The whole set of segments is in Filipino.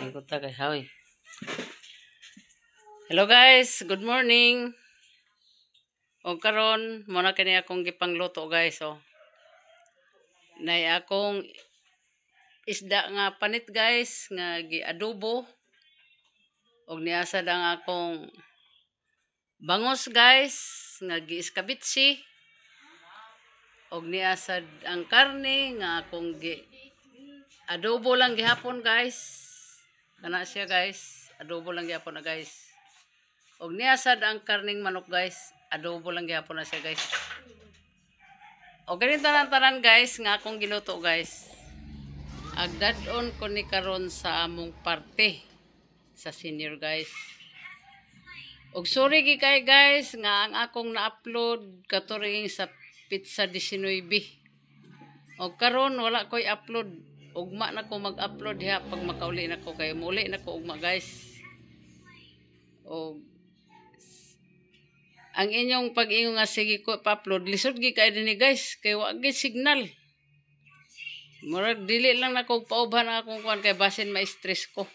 Pangkuta kay Hoy. Hello guys, good morning. O karon mo na kini akong gipangluto guys oh. Nay akong isda nga panit guys nga giadobo. Og niasa ang akong bangos guys nga giiskabitsi. Og niasa ang karne nga akong adobo lang gihapon guys. Kana siya guys, adobo lang gihapon na guys. Og niasad ang karning manok guys, adobo lang gihapon na siya guys. Og ganito tanan guys nga akong giluto guys. Agdadon ko ni karon sa among parte sa senior guys. Og sorry kay guys nga ang akong na-upload katuring sa pizza 19. Og karon wala ko'y upload. Ugma na ko mag-upload ha pag makauli na ko kay muli na ko ugma guys. Og ang inyong pag-ingon nga sige ko pa-upload lisod gi kay dinhi guys kay wa gid signal. Murag dili lang nako paubhan akong kuan kay basin ma-stress ko.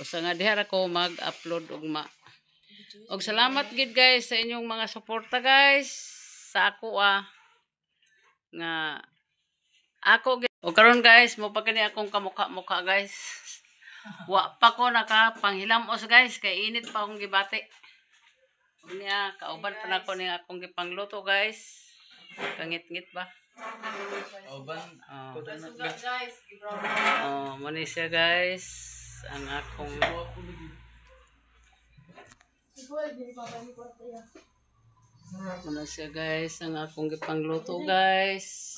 Usa nga diha ra ko mag-upload ugma. Og salamat gid guys sa inyong mga suporta guys sa ako nga ako o karon guys mo pa kani akong kamukha guys. Wa pa ko nakapanghilamos guys kay init pa akong gibati. Unya kauban pa nako ning akong gipangluto guys. Kangit-ngit ba? Kauban. Guys. Oh, mani siya guys ang akong muna siya guys ang akong gipangluto guys.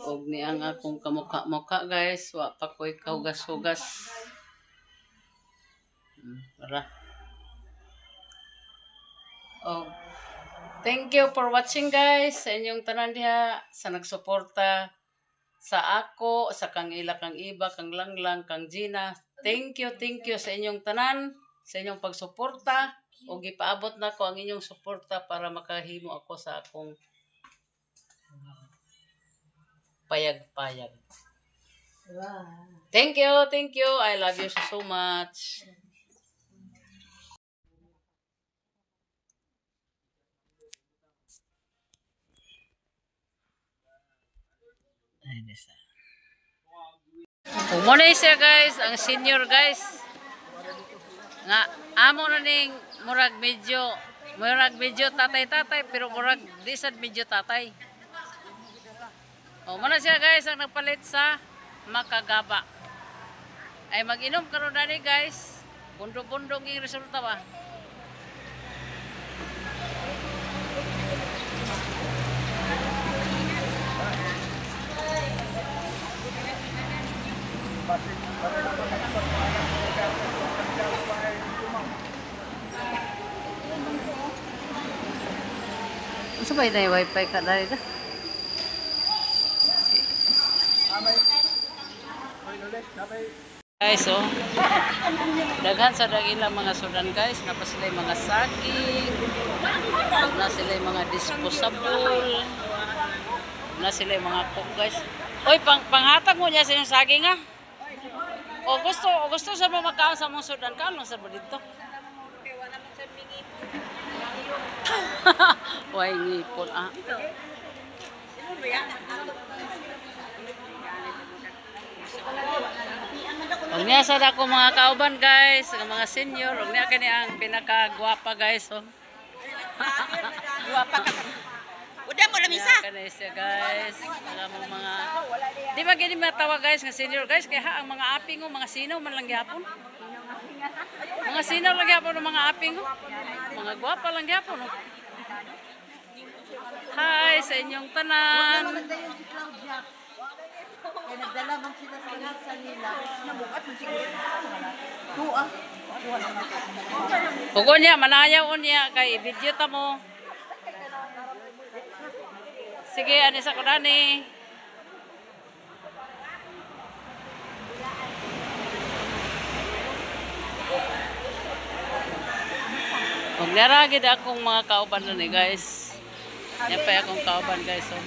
Og ni ang akong kamukha guys, wa pa ko'y kaugas-hugas. Para. Oh, thank you for watching guys sa inyong tanan diha sa nagsuporta sa ako, sa kang ila, kang iba, kang langlang, kang Gina. Thank you sa inyong tanan, sa inyong pagsuporta. Og gipaabot na ko ang inyong suporta para makahimo ako sa akong payag-payag. Wow. Thank you. I love you so much. Muna siya guys, ang senior guys. Nga amo na ning murag medyo tatay pero murag di sad medyo tatay. O, muna siya guys ang nagpalit sa makagaba. Ay mag-inom karon dani guys. Bundong-bundong yung resulta ba? Sabay na yung wifi ka dali na. Guys, oh. Daghan sa dagilang mga sudan guys, napa sila mga saging, na sila mga disposable, na sila mga cook guys. Oy, panghatag mo niya sa yung saging ha. O gusto sa mga makaon sa mga sudan ka, ano sa dito? Why ngipon ah. Og niya sad ako mga kauban guys, mga senior, og niya kani ang pinakagwapa guys oh. Gwapa ka. Uda mo lamisa. Kani siya guys, mga di ba gini matawa guys nga senior guys kay ha ang mga aping mga sinaw man lang gyapon. Mga sinaw lang gyapon mga aping mga gwapa lang gyapon oh. Hi sa inyong tanan. Kaya nagdala man sila sa nila. Nabukat man siguro. Tuwa. Hugo niya, manayaw niya kay video ta mo. Sige, anis ako dani. Huwag naragid akong mga kauban na ni guys. Yan pa akong kauban guys. Oh.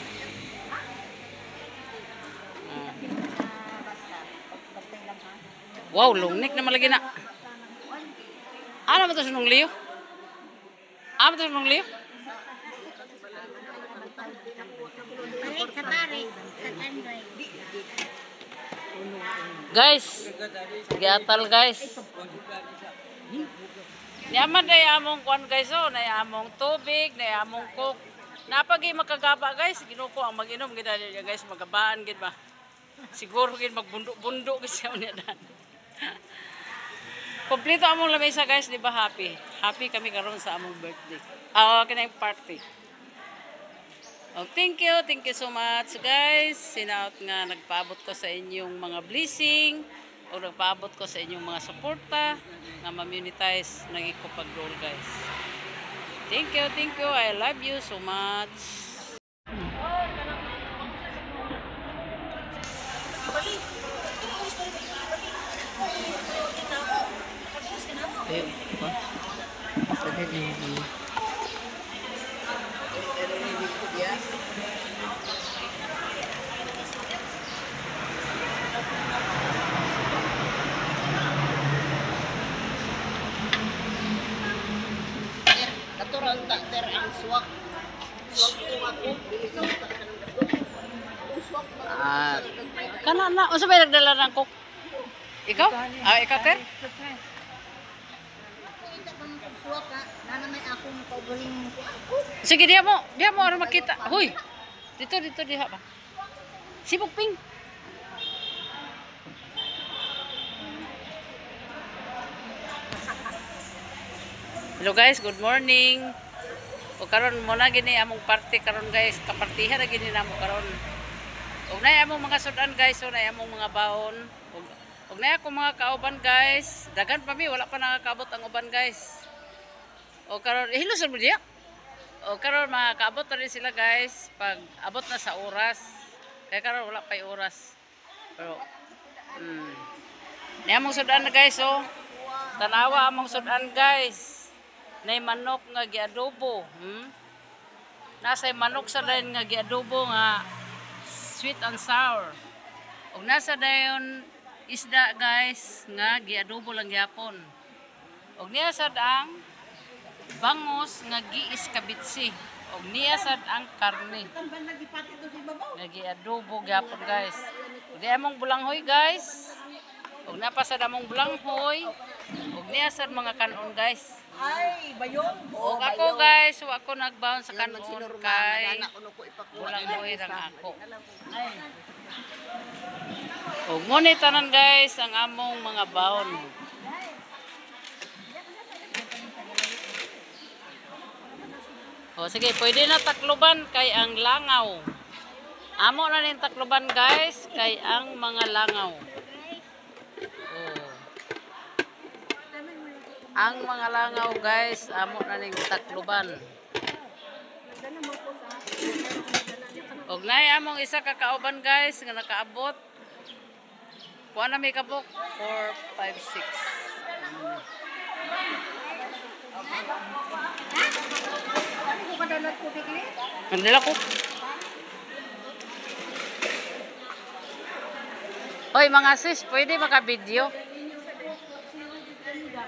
Wow, lungnik na malagi na. Ano ba ito sunong liyo? Ano ba ito sunong liyo? Balik sa pare, sa tandoy. Guys, giatal guys. Niyaman na among kuan guys oh, na among tubig, na among coke. Napagi makagaba guys, ginuko ang mag-inom gid niya guys, magabaan gid ba. Siguro gid magbundok-bundok gid siya unya dan. Kompleto among lamesa guys, di ba happy? Happy kami karon sa among birthday. Kanang party. Oh, thank you so much guys. Sinaot nga nagpaabot ko sa inyong mga blessing o nagpaabot ko sa inyong mga suporta nga ma-monetize ng iko pag-roll guys. Thank you. I love you so much. Ayun pa. Pwede din. Natural tak ter ang swak. Swak ko ako. Kana na, unsa may nagdala ng coke? Ikaw? Ikaw ter? Swak ha. Nanamay akong covering. Sige, diha mo ara makita. Huy. Dito diha ba? Sibuk ping. Hello guys, good morning. O karon mo na gini among party karon guys, kapartihan na gini namo karon. Og nay among mga sudan guys, so nay among mga baon. Og nay ako mga kauban guys. Dagan pa mi, wala pa nakakaabot ang uban guys. O karon hiluson mo diya. O karon makakaabot na rin sila guys pag abot na sa oras. Kaya karon wala pa oras. Pero ni among sudan na guys oh. Tanawa among sudan guys. Nay manok nga giadobo. Nasa manok sa dayon nga giadobo nga sweet and sour. Og nasa dayon isda guys nga giadobo lang gyapon. Og niya sad ang bangos nga giiskabitsi. Og niya sad ang karne. Nga giadobo gyapon guys. Og di among bulanghoy guys. Og napasad among bulanghoy. Og niya sad mga kanon guys. Ay, bayong. O ako guys, so ako nagbaon sa kanon kay bulanghoy rang ako. O ngunit tanan guys ang among mga baon. O sige, pwede na takloban kay ang langaw. Amo na rin takloban guys kay ang mga langaw. Ang mga langaw guys, amo na ning takluban. Og nay among isa ka kauban guys nga nakaabot. Kuha na may kabok 4, 5, 6. Kandila ko. Hoy mga sis, pwede maka-video?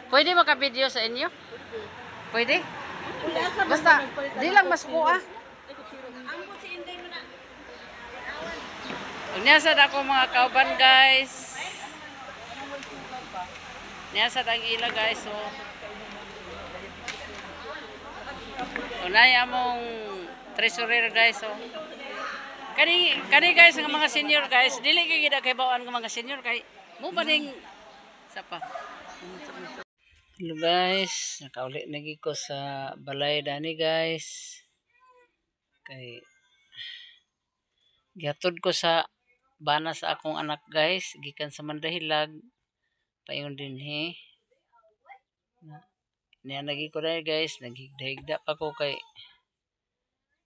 Pwede maka-video sa inyo? Pwede? Basta, di lang mas kuha. Unyasad ako mga kauban guys. Unyasad ang ila guys. So, unay among treasurer guys. So, kani guys ng mga senior guys. Dili kay gida kay bawaan ng mga senior kay mo ba ning sapa. Hello guys, nakauli lagi ko sa balay dani guys. Kay gihatod ko sa bana sa akong anak guys, gikan sa Mandahilag paingon dinhi. Niya lagi ko dai guys, naghigda pa ko kay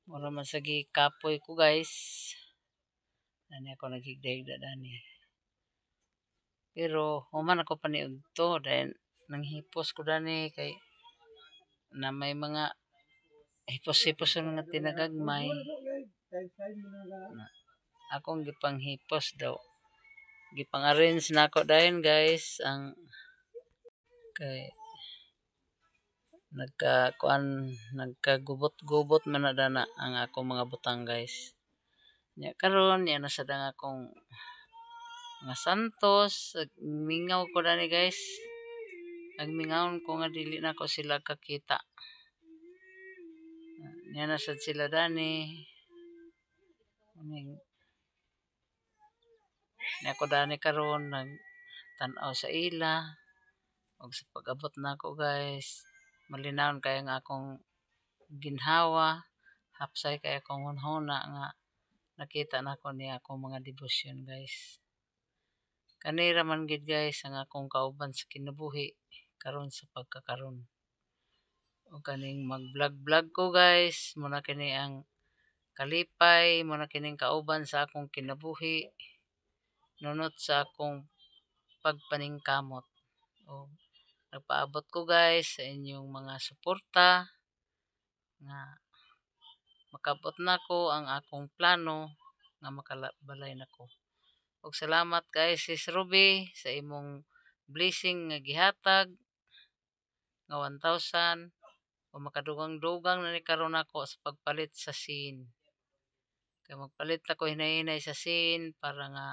mura man sa kapoy ko guys. Ani ako naghigda dani. Pero human ako paniud to dahil nang hipos ko dani kay na may mga hipos-hipos nga tinagagmay. Akong gipang hipos daw. Gipang-arrange nako dayon guys ang kay nagkagubot-gubot man na dana ang akong mga butang guys. Nya karon yan na sad ang akong mga santos, mingaw ko dani guys. Agmingawon ko nga dili na ko sila kakita. Yan na sad sila dani. Ako dani karon nagtan-aw sa ila. Og sa pag-abot nako guys, malinawon kay ang akong ginhawa, hapsay kay akong hunhuna nga nakita nako ni akong mga debosyon guys. Kanira man gid guys ang akong kauban sa kinabuhi karon sa pagkakaron. O kaning mag-vlog ko guys, muna kini ang kalipay, muna kining kauban sa akong kinabuhi nunot sa akong pagpaningkamot. O nagpaabot ko guys sa inyong mga suporta nga makabot nako ang akong plano nga makabalay nako. Og salamat guys Sis Ruby sa imong blessing nga gihatag nga 1,000 o makadugang-dugang na ni karon ako sa pagpalit sa scene. Kay magpalit ako hinay-hinay sa scene para nga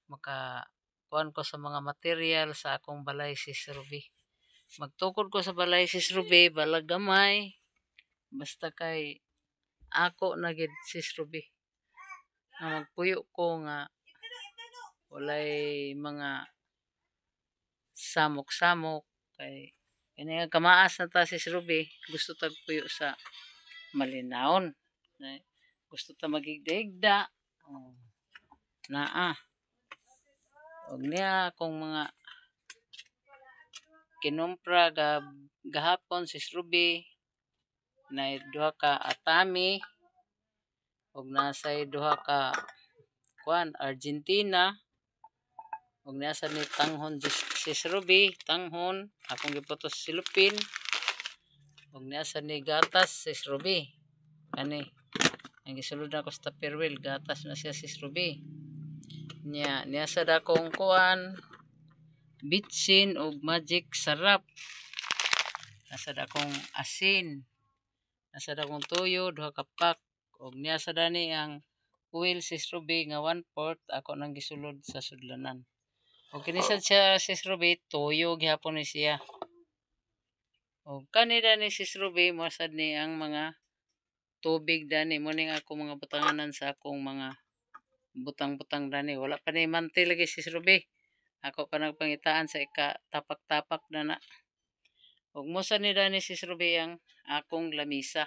makakuan ko sa mga material sa akong balay Sis Ruby. Magtukod ko sa balay Sis Ruby, balag gamay. Basta kay ako na gid Sis Ruby. Nga magpuyo ko nga walay mga samok-samok kay kini nga kamaas na ta Sis Ruby, gusto tag puyo sa malinawon. Gusto ta magigda-higda. Oh. Naa. Og niya akong mga kinumpra gahapon Sis Ruby na duha ka atami og nasay duha ka kuan Argentina og nasa ni tanghon Sis Ruby, tanghon akong giputos silupin og nasa ni gatas Sis Ruby. Kani ang gisulod ako sa Tupperware, gatas na siya Sis Ruby. Niya sad akong kuan bitsin og magic sarap. Nasa akong asin. Nasa akong tuyo duha ka pack og niya sad ani ang oil Sis Ruby nga 1/4 ako nang gisulod sa sudlanan. Og kini sad siya Sis Ruby, tuyo gihapon ni siya. Og kanila ni Sis Ruby mo sad ni ang mga tubig dani mo ning ako mga butanganan sa akong mga butang-butang dani. Wala pa ni manti lagi Sis Ruby. Ako pa nagpangitaan sa tapak-tapak na na. Og mo sad ni dani Sis Ruby ang akong lamisa.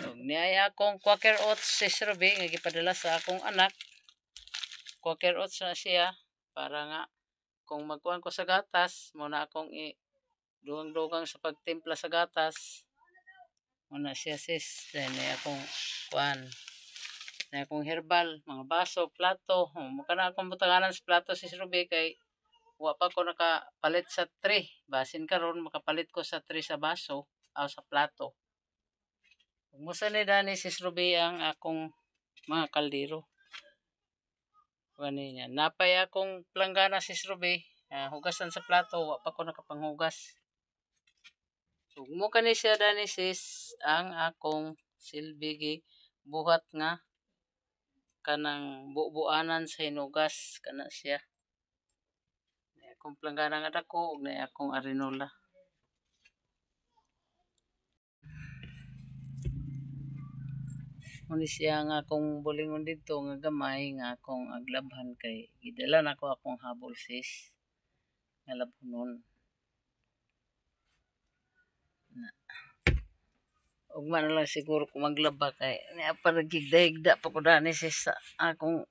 Og niaya akong Quaker Oats Sis Ruby nga gipadala sa akong anak. Quaker Oats na siya para nga kung magkuhan ko sa gatas, muna akong dugang-dugang sa pagtimpla sa gatas. Muna siya sis. Then akong kuhan. Na akong herbal, mga baso, plato. Mukha na akong butanganan sa plato Sis Ruby kay wa pa ko nakapalit sa tray. Basin karon makapalit ko sa tray sa baso o sa plato. Musa ni dani Sis Ruby ang akong mga kaldero. Niya. Napay akong planggana Sis Ruby. Hugasan sa plato, wa pa ko nakapanghugas. Ug mo kani siya dani sis ang akong silbigi buhat nga kanang bubuanan sa hinugas kana siya. Na akong planggana nga dako ug na akong arinola. Muni siya nga akong bulingon dito nga gamay nga akong aglabhan kay gidala na ko akong habol sis nga labhonon. Ug man lang siguro ko maglaba kay niya pa nagigda-higda pa ko dani sis sa akong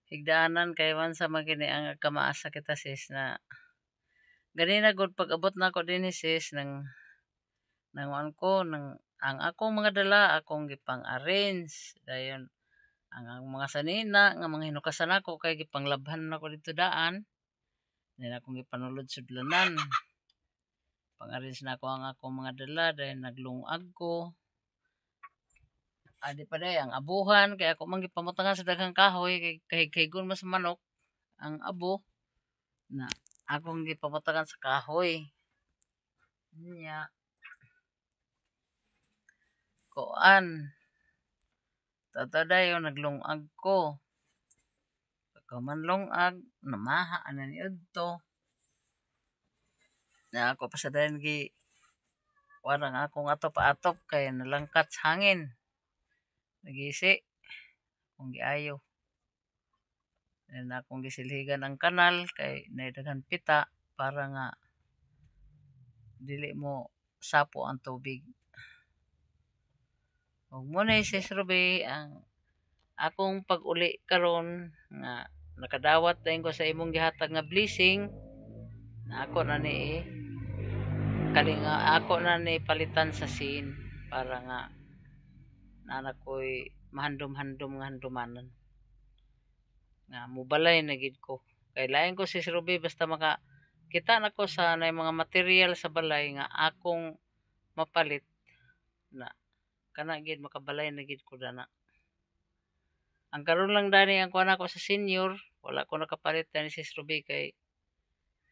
higdaanan kay wansa magini ang kamaasa kita sis na ganina gud pag-abot nako dinhi sis nang ang akong mga dala akong gipang-arrange dayon ang mga sanina nga mga hinukasan ako kay gipanglabhan nako dito daan then akong gipanulod sudlanan pang-arrange na ako ang akong mga dala dayon naglungag ko Adi pa day ang abuhan kay ako man gipamutangan sa daghang kahoy kay kahiggon mas manok ang abo na akong gipamutangan sa kahoy. Nya kuan tatadayon naglungag ko. Pagkaman lungag namaha ana ni adto. Na ako pa sa dayon gi warang akong atop-atop kay nalangkat sa hangin. Nagisi kung giayo. Na akong gisilhigan ang kanal kay naidaghan pita para nga dili mo sapo ang tubig. Ug munay sis Ruby ang akong pag-uli karon nga nakadawat dayon ko sa imong gihatag nga blessing na ako na ni kalinga ako na ni palitan sa sin para nga nana ko'y mahandom-handom nga handumanan nga mubalay na gid ko kay lain ko sis Ruby basta maka kita nako sa nay mga material sa balay nga akong mapalit na kana gid makabalay na gid ko dana. Ang karon lang dani ang kuan ako sa senior, wala ko nakapalit ni sis Ruby kay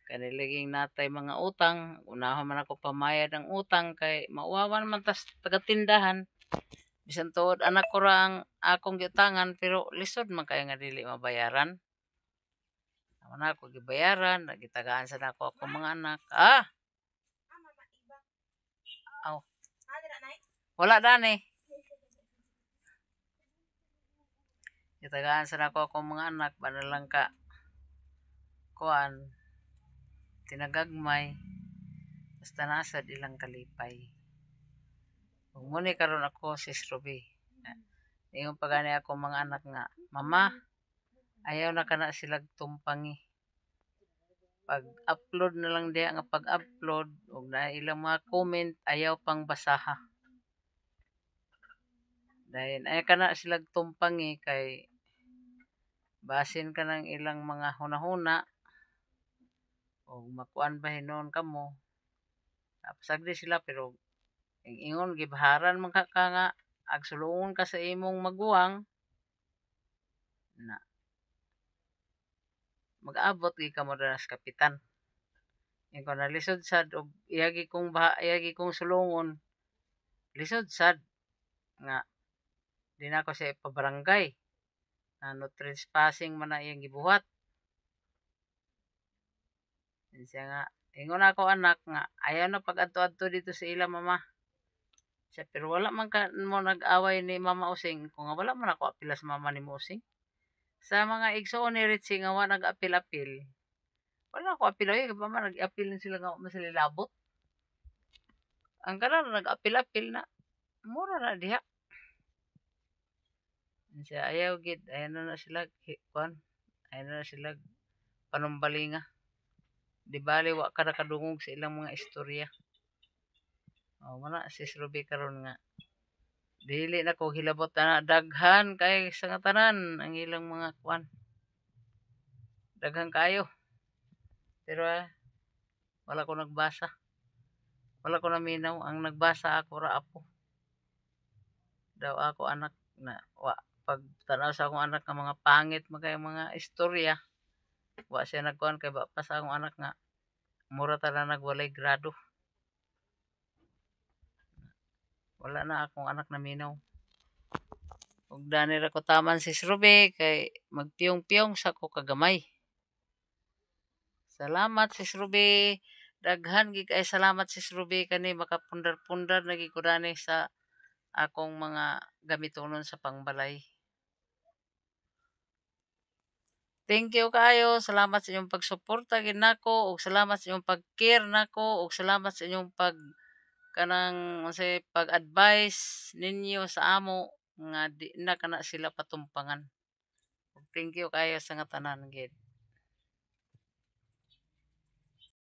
kanilaging natay mga utang, unahon man ako pamayad ng utang kay mauwawan man tas taga-tindahan. Bisan tuod anak ko ra ang akong giutangan pero lisod man kay nga dili mabayaran. Amo na ako gibayaran, nagitagaan sa nako akong mga anak. Aw. Wala dani. Gitagaan sa nako akong mga anak banalang ka kuan tinagagmay basta nasa ilang kalipay. Ug mo ni karon ako sis Ruby. Ingon pa gani ako mga anak nga, mama, ayaw na kana sila tumpangi. Pag-upload na lang diya nga pag-upload ug na ilang mga comment ayaw pang basaha. Dahil ayaw kana sila tumpangi kay basin ka ng ilang mga hunahuna o makuan ba hinon kamo. Pasagdi sila pero ingon gibaharan man ka nga agsulungon ka sa imong maguwang na mag-abot gi ka mo sa kapitan. Ingon ko na lisod sad og iyagi kong sulungon. Lisod sad nga di na ako sa ipabarangay. No trespassing man na iyang gibuhat. Siya nga ingon ako anak nga ayaw na pag-adto-adto dito sa ila mama. Siya, pero wala man ka mo nag-away ni Mama Using. Kung nga wala man ako apila sa mama ni Using. Sa mga igsoon ni Ritchie nga wala nag-apil-apil. Wala ako apil. Ay, mama nag-apil sila nga masalilabot. Ang kanan nag-apil-apil na. Mura na diha. Siya ayaw gid. Ayaw na sila. Ayaw na sila panumbalinga. Di bali wa ka nakadungog sa ilang mga istorya. Wala sis Ruby karon nga dili na ko hilabot na daghan kay sa nga tanan ang ilang mga kuan daghan kayo pero wala ko nagbasa, wala ko naminaw. Ang nagbasa ako ra apo daw ako anak na pag tanaw sa akong anak nga mga pangit magay mga istorya wa siya nagkuan kay ba pa sa akong anak nga mura ta na nagwalay grado. Wala na akong anak na minaw. Ug dani ra ko taman sis Ruby kay magpiyong-piyong sa ko kagamay. Salamat sis Ruby. Daghan gi kay salamat sis Ruby kani makapundar-pundar lagi ko dani sa akong mga gamitonon sa pangbalay. Thank you kayo. Salamat sa inyong pagsuporta gid nako ug salamat sa inyong pag-care nako ug salamat sa inyong kanang say pag-advise ninyo sa amo nga di na kana sila patumpangan. Thank you kayo sa nga tanan gid.